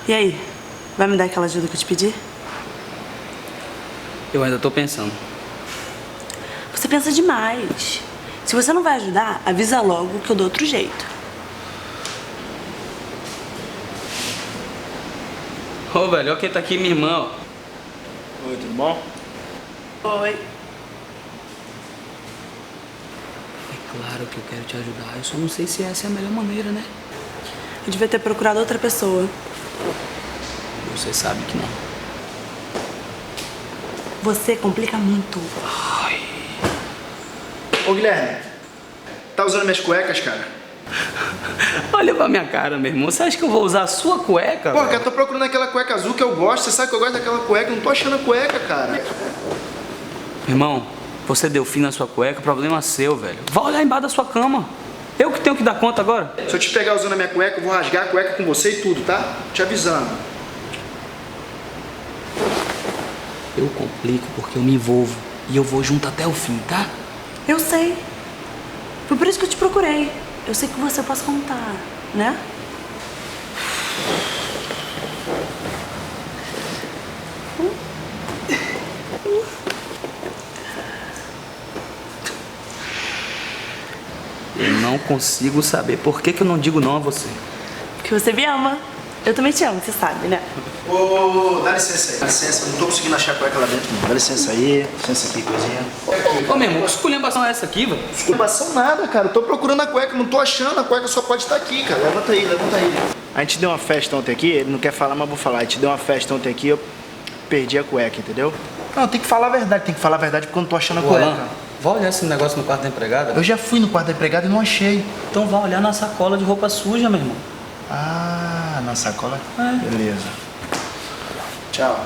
E aí, vai me dar aquela ajuda que eu te pedi? Eu ainda tô pensando. Você pensa demais. Se você não vai ajudar, avisa logo que eu dou outro jeito. Ô, velho, olha quem tá aqui, minha irmã, ó. Oi, tudo bom? Oi. É claro que eu quero te ajudar, eu só não sei se essa é a melhor maneira, né? Eu devia ter procurado outra pessoa. Você sabe que não. Você complica muito. Ô, Guilherme, tá usando minhas cuecas, cara? Olha pra minha cara, meu irmão. Você acha que eu vou usar a sua cueca? Porra, velho? cara, eu tô procurando aquela cueca azul que eu gosto. Você sabe que eu gosto daquela cueca. Eu não tô achando a cueca, cara. Irmão, você deu fim na sua cueca, problema seu, velho. Vai olhar embaixo da sua cama. Eu que tenho que dar conta agora. Se eu te pegar usando a minha cueca, eu vou rasgar a cueca com você e tudo, tá? Te avisando. Eu complico porque eu me envolvo. E eu vou junto até o fim, tá? Eu sei. Foi por isso que eu te procurei. Eu sei que você pode contar, né? Eu não consigo saber por que eu não digo não a você. Porque você me ama. Eu também te amo, você sabe, né? Ô, dá licença aí. Dá licença, eu não tô conseguindo achar a cueca lá dentro, não. Dá licença aí. Licença aqui, coisinha. Ô, meu irmão, que esculhambação é essa aqui, velho? Desculpação nada, cara. Eu tô procurando a cueca, não tô achando. A cueca só pode estar aqui, cara. Levanta aí, levanta aí. A gente deu uma festa ontem aqui, ele não quer falar, mas vou falar. A gente deu uma festa ontem aqui, eu perdi a cueca, entendeu? Não, tem que falar a verdade, porque eu não tô achando a cueca. Alan, vai olhar esse negócio no quarto da empregada? Eu já fui no quarto da empregada e não achei. Então vai olhar na sacola de roupa suja, meu irmão. Ah, na sacola? É. Beleza. Tchau.